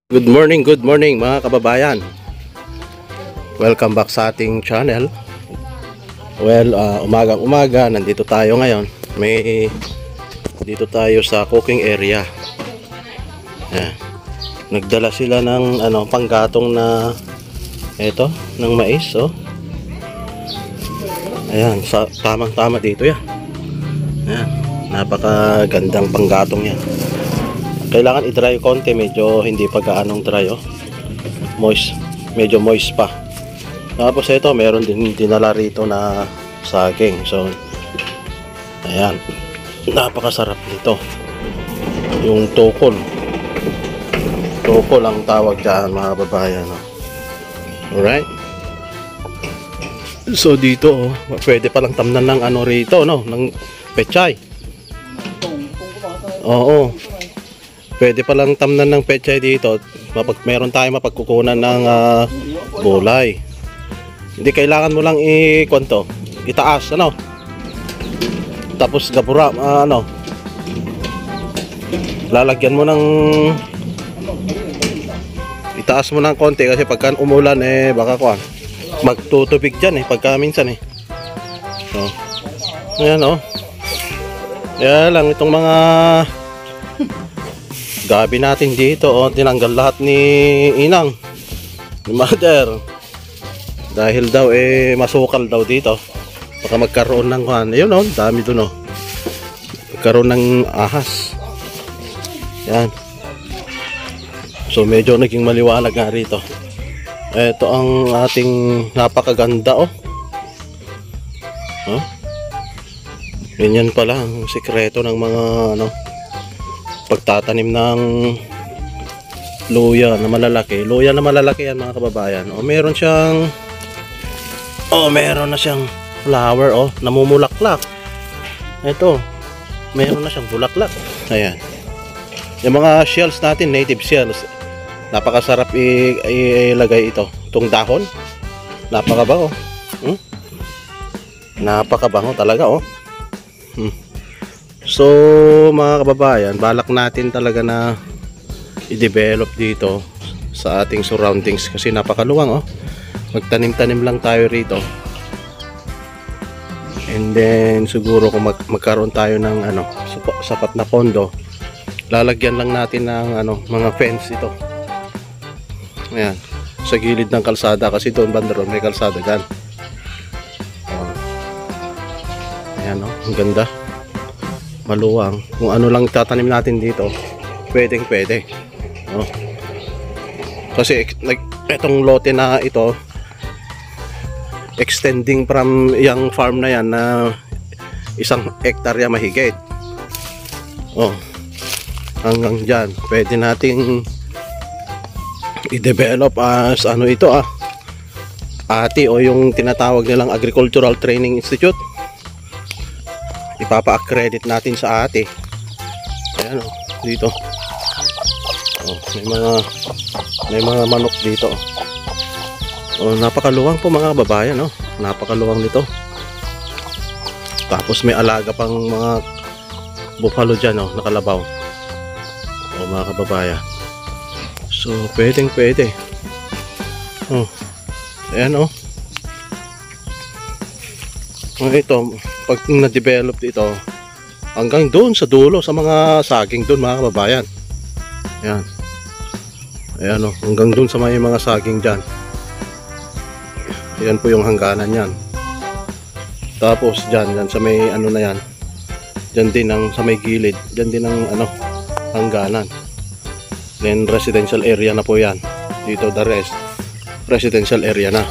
Good morning mga kababayan. Welcome back sa ating channel. Well, umagang-umaga, nandito tayo ngayon. Dito tayo sa cooking area. Ayan. Nagdala sila ng panggatong na ng mais, oh. Ayan, tamang-tama dito yan. Ayan, napakagandang panggatong yan. Kailangan i-dry konti, medyo hindi pa gaanong dry, oh. Medyo moist pa. Tapos ito, meron din dinala rito na saging. So, ayan. Napakasarap nito. Yung tukol. Tukol ang tawag dyan, mga babayan, oh. Alright. So dito, oh, pwede palang tamnan ng rito, no? Ng pechay. Oo. Pwede palang tamnan ng pechay dito. Meron tayong mapagkukunan ng gulay. Hindi kailangan mo lang itaas, tapos gabura, lalagyan mo ng itaas mo ng konti kasi pagka umulan baka magtutubig dyan pagka minsan So, ayan, kaya lang itong mga gabi natin dito, tinanggal lahat ni Inang, ni Mother, dahil daw masukal daw dito. Baka magkaroon ng ayun, dami doon, magkaroon ng ahas. Yan. So medyo naging maliwanag nga rito. Ito ang ating napakaganda, ganyan pala ang sikreto ng mga pagtatanim ng luya na malalaki. Luya na malalaki yan, mga kababayan. Meron na siyang flower, namumulaklak. Ito, meron na siyang bulaklak. Ayan. Yung mga shells natin, native shells, napakasarap ilagay ito. Itong dahon, napakabango. Napakabango talaga, So mga kababayan, balak natin talaga na i-develop dito sa ating surroundings kasi napakaluwang, magtanim-tanim lang tayo rito. And then siguro kung magkaroon tayo ng sapat na pondo, lalagyan lang natin ng mga fence ito. Ayan, sa gilid ng kalsada kasi doon bandaron may kalsada dyan. Ayan, ang ganda. Maluwang. Kung ano lang tatanim natin dito, pwedeng pwede. Kasi itong lote na ito, extending from yung farm na yan na 1 hektarya mahigit. Hanggang dyan, pwede nating i-develop as ATI o yung tinatawag nilang Agricultural Training Institute. Ipapa-accredit natin sa ATI. Ayan, dito. May mga manok dito. Napakaluwang po, mga kababayan, napakaluwang nito. Tapos may alaga pang mga buffalo dyan, nakalabaw. Mga kababayan. So pwedeng pwede. Ayan, ito, pag na-develop ito hanggang doon sa dulo sa mga saging doon, mga kababayan. Ayan, hanggang doon sa may mga saging dyan. Ayan po yung hangganan yan. Tapos dyan sa may na yan, dyan din sa may gilid, dyan din ang hangganan. Then residential area na po yan. Dito the rest residential area na.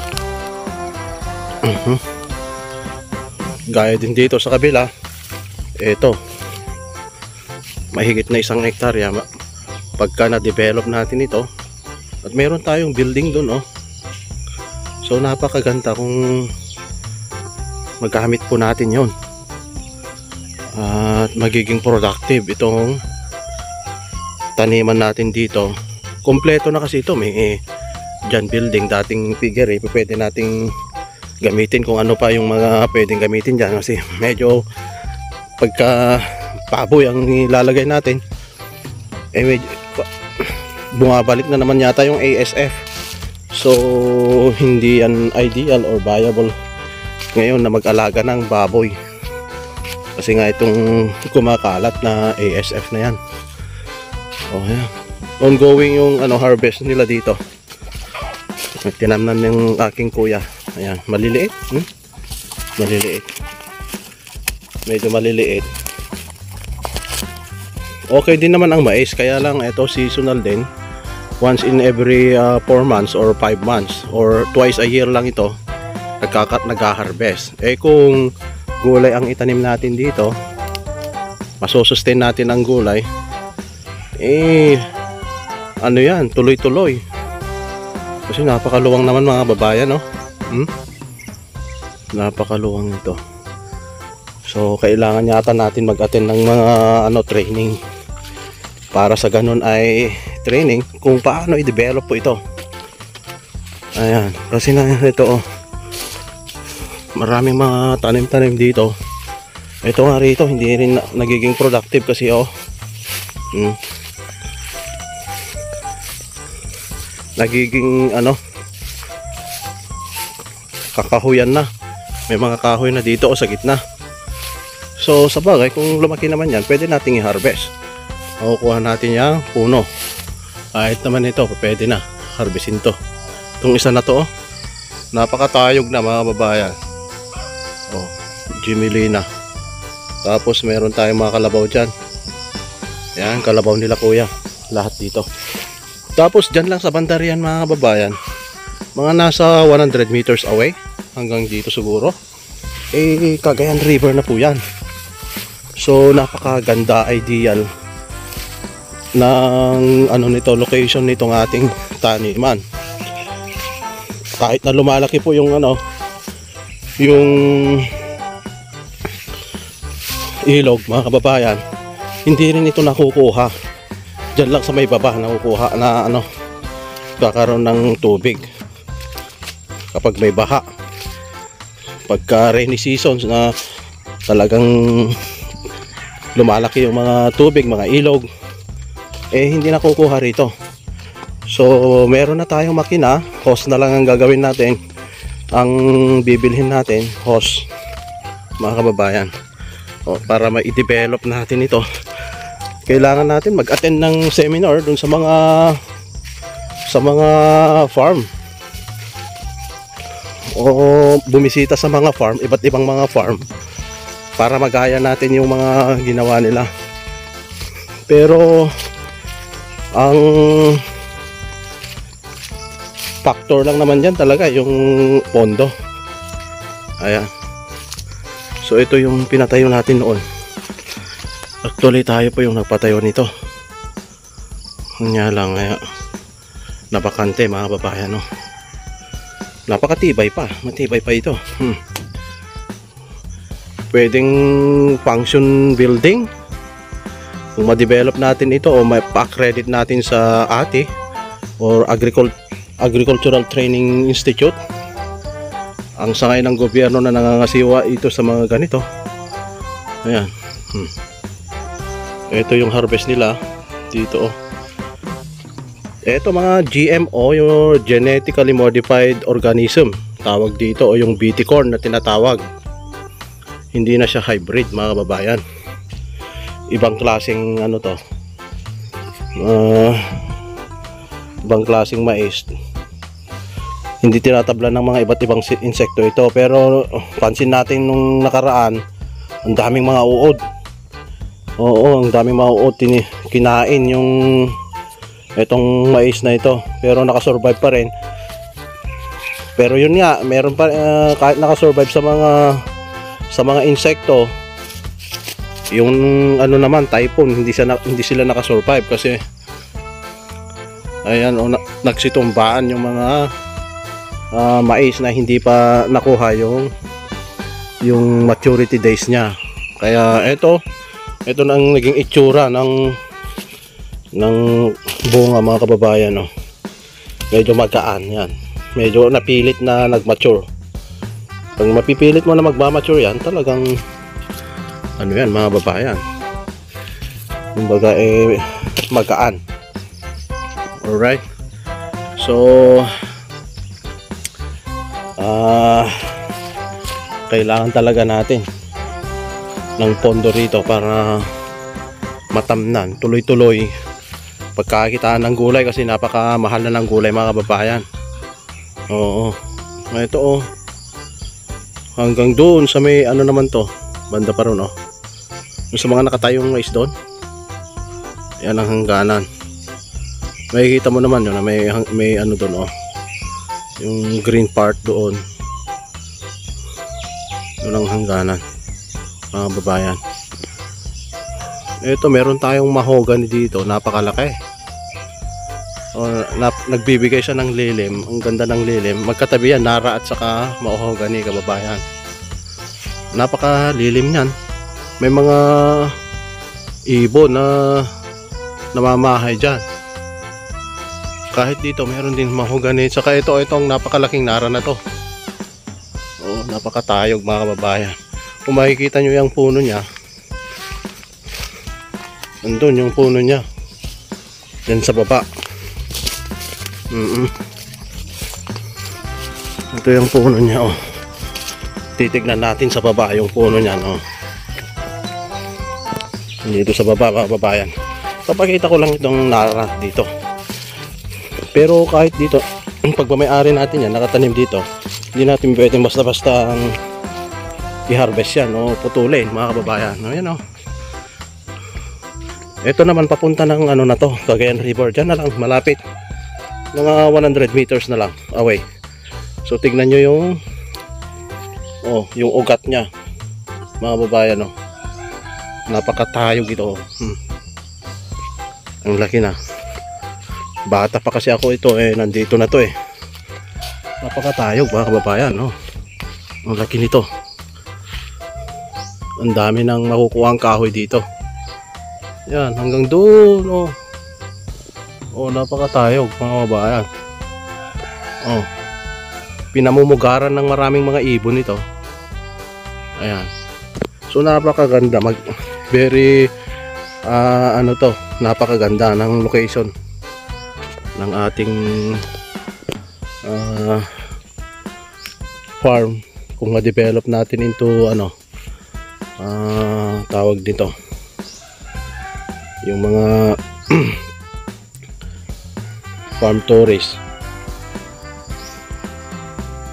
Gaya din dito sa kabila, ito mahigit na 1 hektarya pagka na-develop natin ito, at meron tayong building dun, so napakaganda kung magamit po natin yon at magiging productive itong taniman natin dito. Kompleto na kasi ito, may dyan building, dating piggery, pwede nating gamitin kung ano pa yung mga pwedeng gamitin dyan kasi medyo pagka baboy ang ilalagay natin, medyo bumabalik na naman yata yung ASF. So hindi yan ideal or viable ngayon na mag-alaga ng baboy. Kasi nga itong kumakalat na ASF na yan. Oh, yan. Ongoing yung harvest nila dito. Tinamnan ng aking kuya. Ayan, maliliit. Maliliit. Medyo maliliit. Okay din naman ang mais, kaya lang ito seasonal din. Once in every 4 months or 5 months or twice a year lang ito nag-harvest. Kung gulay ang itanim natin dito, masosustain natin ang gulay, yan, tuloy-tuloy. Kasi napakaluwang naman mga babayan, no? Napakaluwang ito. So kailangan yata natin mag-attend ng mga training para sa ganun ay training kung paano i-develop po ito. Ayan, kasi na ito maraming mga tanim-tanim dito. Ito nga rito hindi rin nagiging productive kasi nagiging kakahuyan na. May mga kahoy na dito sa gitna. So sa bagay kung lumaki naman yan, pwede nating i-harvest. Makukuha natin yung puno. Kahit naman ito, pwede na harvestin to. Itong isa na to, napakatayog na mga babayan. Jimilina. Tapos meron tayong mga kalabaw dyan. Yan, kalabaw nila kuya. Lahat dito. Tapos dyan lang sa bandarian mga babayan, mga nasa 100 meters away hanggang dito siguro, Cagayan River na po yan. So napakaganda, ideal ng location nitong ating taniman. Kahit na lumalaki po yung yung ilog mga kababayan, hindi rin ito nakukuha. Diyan lang sa may baba nakukuha na kakaroon ng tubig kapag may baha. Pagka rainy seasons na talagang lumalaki yung mga tubig, mga ilog, hindi nakukuha rito. So meron na tayong makina, hose na lang ang gagawin natin. Ang bibilhin natin, hose mga kababayan. Para ma-develop natin ito, kailangan natin mag-attend ng seminar dun sa mga farm, o bumisita sa mga farm, iba't ibang mga farm, para magaya natin yung mga ginawa nila. Pero ang factor lang naman dyan talaga yung pondo. Ayan. So ito yung pinatayo natin noon. Actually tayo po yung nagpatayo nito. Kanya lang napakante mga babayan, napakatibay pa, matibay pa ito. Pwedeng function building kung ma-develop natin ito o ma-accredit natin sa ATI or Agricultural Training Institute. Ang sangay ng gobyerno na nangangasiwa ito sa mga ganito. Ayan. Ito yung harvest nila dito. Ito mga GMO, yung genetically modified organism tawag dito, o yung BT corn na tinatawag. Hindi na siya hybrid mga babayan. Ibang klaseng ibang klaseng mais. Hindi tinatabla ng mga iba't ibang insekto ito, pero pansin natin nung nakaraan, ang daming mga uod. Oo, ang daming mga uod kinain yung itong mais na ito, pero nakasurvive pa rin. Pero yun nga, meron pa kahit nakasurvive sa mga insekto, yung naman typhoon, hindi sila nakasurvive kasi ayan, nagsitumbaan yung mga mais na hindi pa nakuha yung maturity days niya. Kaya ito na ang naging itsura ng bunga mga kababayan, medyo magaan yan, medyo napilit na nagmature. Pag mapipilit mo na magmamature yan, talagang yan mga babayan, kumbaga magaan. Alright. So kailangan talaga natin ng pondo rito para matamnan, tuloy-tuloy pagkakitaan ng gulay, kasi napakamahal na ng gulay mga kababayan. Oo. Ito oh. Hanggang doon sa may ano naman to, banda pa ron oh. Yung sa mga nakatayong mais doon. Yan ang hangganan. Makikita mo naman yun na may ano doon oh. Yung green part doon. Doon ang hangganan mga kababayan. Ito meron tayong mahogany dito, napakalaki. Nagbibigay siya ng lilim, ang ganda ng lilim. Magkatabi yan, nara at saka mahogany kababayan. Napakalilim niyan. May mga ibon na namamahay dyan. Kahit dito meron din mahogany. Saka itong napakalaking nara na to. Oh, napakatayog mga kababayan. Kung makikita nyo yung puno niya, nandun yung puno niya. Yan sa baba. Ito yung puno niya oh. Titignan natin sa baba yung puno niya oh. Dito sa baba mga kababayan. Papakita ko lang itong nara dito. Pero kahit dito, pag may-ari natin yan, nakatanim dito, hindi natin pwede basta-basta i-harvest yan o putulin mga kababayan. Ayan oh. Ito naman papunta ng ano na to, Cagayan River. Diyan na lang, malapit. Mga 100 meters na lang away. So tignan nyo yung ugat niya mga kababayan oh. Napakatayog ito oh. Ang laki na. Bata pa kasi ako ito nandito na to Napakatayog mga kababayan oh. Ang laki nito. Ang dami nang makukuha ang kahoy dito. Yan, hanggang doon oh. Oh, napakatayog mga kababayan. Oh. Pinamumugaran ng maraming mga ibon ito. Ayan. So napakaganda, very ano to, napakaganda ng location ng ating farm kung ma-develop natin into ano tawag dito yung mga farm tourist.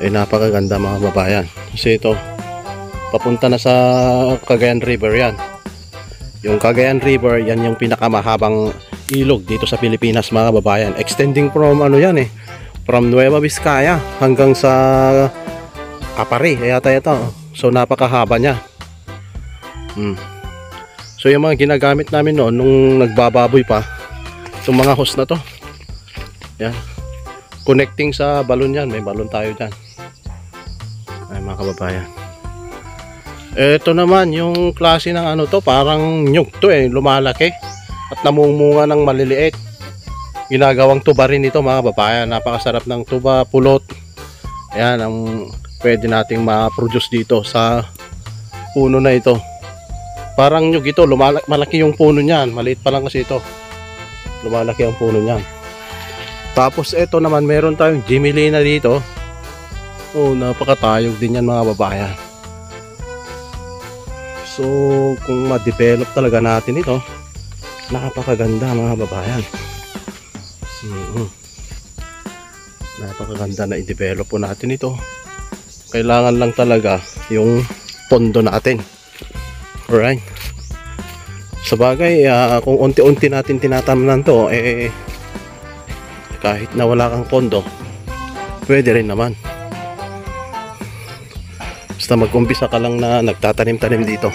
Napakaganda mga babayan kasi ito papunta na sa Cagayan River yan. Yung Cagayan River yan yung pinakamahabang ilog dito sa Pilipinas mga babayan, extending from ano yan from Nueva Vizcaya hanggang sa Apari yata ito. So napakahaba niya. So yung mga ginagamit namin noon nung nagbababoy pa, itong mga hose na to, yan, connecting sa balon yan, may balon tayo dyan. Ay mga kababayan, ito naman yung klase ng ano to, parang nyug to lumalaki at namumunga ng maliliit. Ginagawang tuba rin ito mga kababayan. Napakasarap ng tuba, pulot. Ayan ang pwede nating ma-produce dito sa puno na ito. Parang nyug ito, malaki yung puno niyan. Maliit pa lang kasi ito, lumalaki ang puno niyan. Tapos ito naman meron tayong Gimilina dito. Oh, napakatayog din yan mga babayan. So kung ma-develop talaga natin ito, napakaganda mga babayan. Napakaganda na i-develop po natin ito. Kailangan lang talaga yung pondo natin. Alright. Sabagay, kung unti-unti natin tinatamnan to, kahit na wala kang pondo, pwede rin naman. Basta mag-umpisa ka lang na nagtatanim-tanim dito.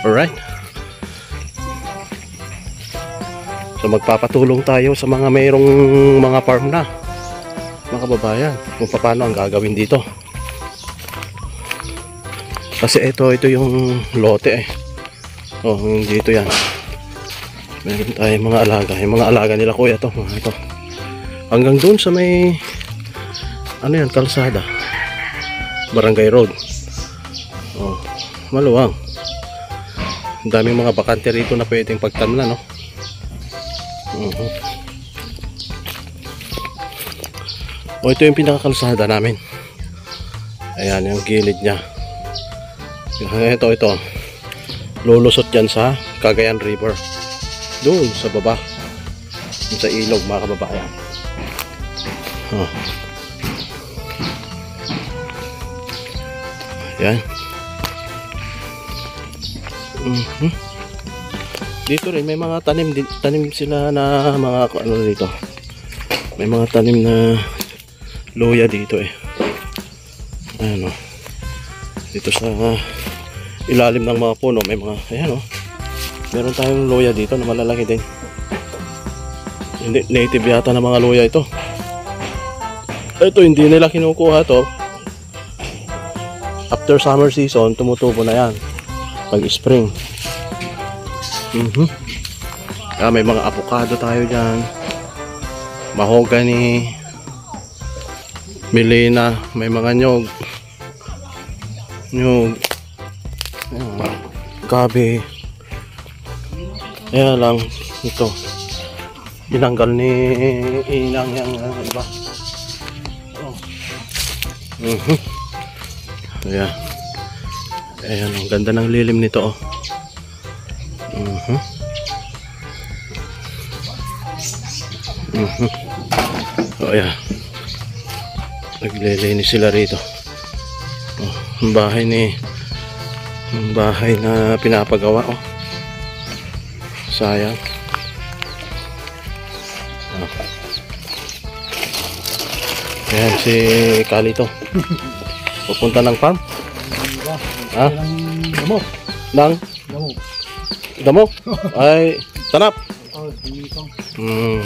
Alright. So magpapatulong tayo sa mga mayroong mga farm na, mga kababayan, kung paano ang gagawin dito. Kasi ito yung lote Oh, dito yan. Meron tayong mga alaga. Yung mga alaga nila kuya to, mga ito. Hanggang doon sa may ano yan, kalsada, Barangay Road. Oh, maluwang. Ang daming mga bakante rito na pwedeng pagtamnan, no? O ito yung pinakakalsada namin. Ayan yung gilid niya. Ito. Lulusot yan sa Cagayan River. Doon sa baba. Doon sa ilog mga kababayan. Oh. Ayan. Dito rin may mga tanim sila na mga ano dito. May mga tanim na luya dito eh. Ayan o. Dito sa ilalim ng mga puno may mga, ayan o. Meron tayong luya dito na malalaki din. Hindi, native yata na mga luya ito. Ito hindi nila kinukuha to. After summer season, tumutubo na yan. Pag spring. May mga avocado tayo dyan. Mahogany. Milena. May mga nyog. Gabi. Kaya lang ito. Binanggal ni Inang yung diba? Ayan. Ayan, ang ganda ng lilim nito oh. Oh, ayan. Naglilinis sila rito. Oh, ang bahay na pinapagawa oh. Sayang. Ayan si Kalito. Pupunta ng farm? Ha? Damo. Nang? Damo? Ay, tanap.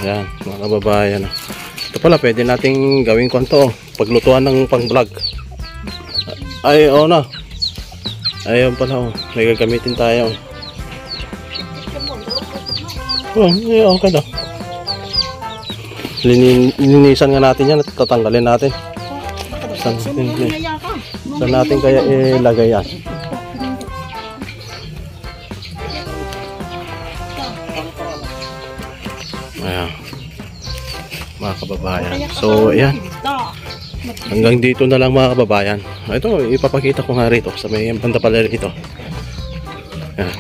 Yan, mga kababayan. Ito pala, pwede nating gawing kwento. Paglutuan ng pang-vlog. Ay, oo na. Ayun pala, oh. May gagamitin tayo. Oh, okay na. Linisan nga natin yan at tatanggalin natin. Saan natin kaya ilagay yan? Ayan. Mga kababayan. So, ayan. Hanggang dito na lang mga kababayan. Ito, ipapakita ko nga rito. Sa may banda pala rito. Ayan.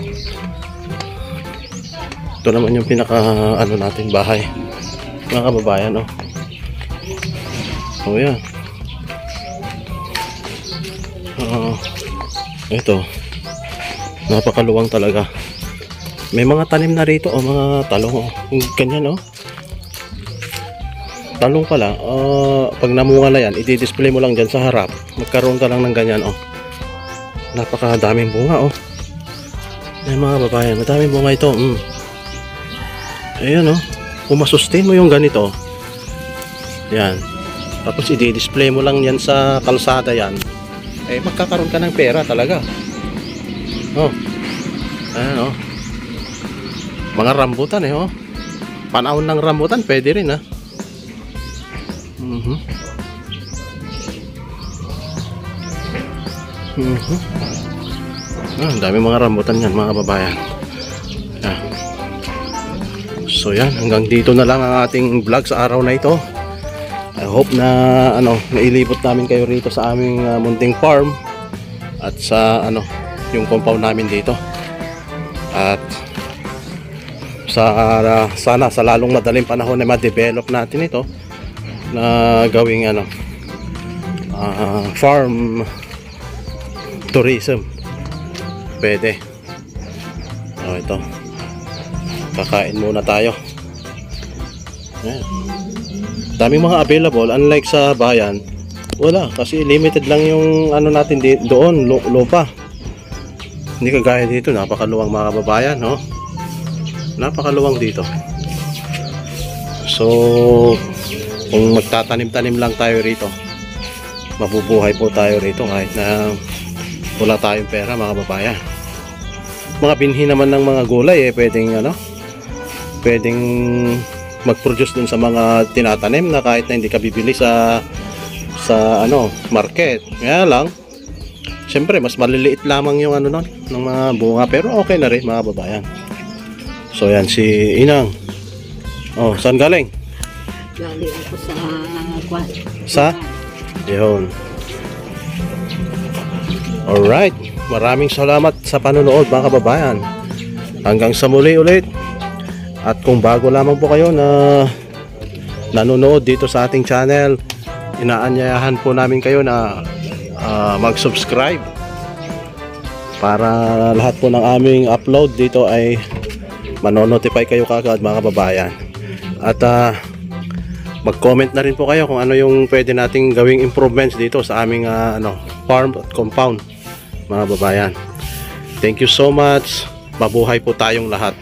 Ito naman yung pinaka ano natin bahay. Mga kababayan, oh. Oh, yan. Ito. Napakaluwang talaga. May mga tanim na rito, oh, mga talong, oh. Ganyan, oh. Talong pala, pag namunga na yan, i-display mo lang dyan sa harap. Magkaroon ka lang ng ganyan, oh. Napakadaming bunga, oh. Ay, mga kababayan, madaming bunga ito. Ayan, oh. Kung masustain mo yung ganito, yan, tapos i-display mo lang yan sa kalsada yan, eh magkakaroon ka ng pera talaga. Oh, ayan oh, mga rambutan eh oh, panahon ng rambutan pwede rin ha. Ang dami mga rambutan yan mga kababayan. So yan, hanggang dito na lang ang ating vlog sa araw na ito. I hope na nailibot namin kayo rito sa aming munting farm at sa yung compound namin dito. At sana sa lalong madaling panahon na ma-develop natin ito na gawing farm tourism. Pwede. Oh, ito. Kakain muna tayo. Ayan. Daming mga available. Unlike sa bayan, wala. Kasi limited lang yung natin doon, lupa. Hindi kagaya dito. Napakaluwang mga kababayan. No? Napakaluwang dito. So, kung magtatanim-tanim lang tayo rito, mabubuhay po tayo rito kahit na wala tayong pera mga kababayan. Mga binhi naman ng mga gulay pwedeng mag-produce dun sa mga tinatanim na kahit na hindi ka bibili sa market. Kaya lang syempre mas maliliit lamang yung ng mga bunga, pero okay na rin mga babayan. So yan si Inang. Oh, saan galing? Gali ako sa kwan. Sa? Yun. Alright. Maraming salamat sa panonood mga kababayan. Hanggang sa muli ulit. At kung bago lamang po kayo na nanonood dito sa ating channel, inaanyayahan po namin kayo na mag-subscribe para lahat po ng aming upload dito ay manonotify kayo kaagad mga kababayan. At mag-comment na rin po kayo kung ano yung pwede nating gawing improvements dito sa aming farm at compound mga kababayan. Thank you so much. Mabuhay po tayong lahat.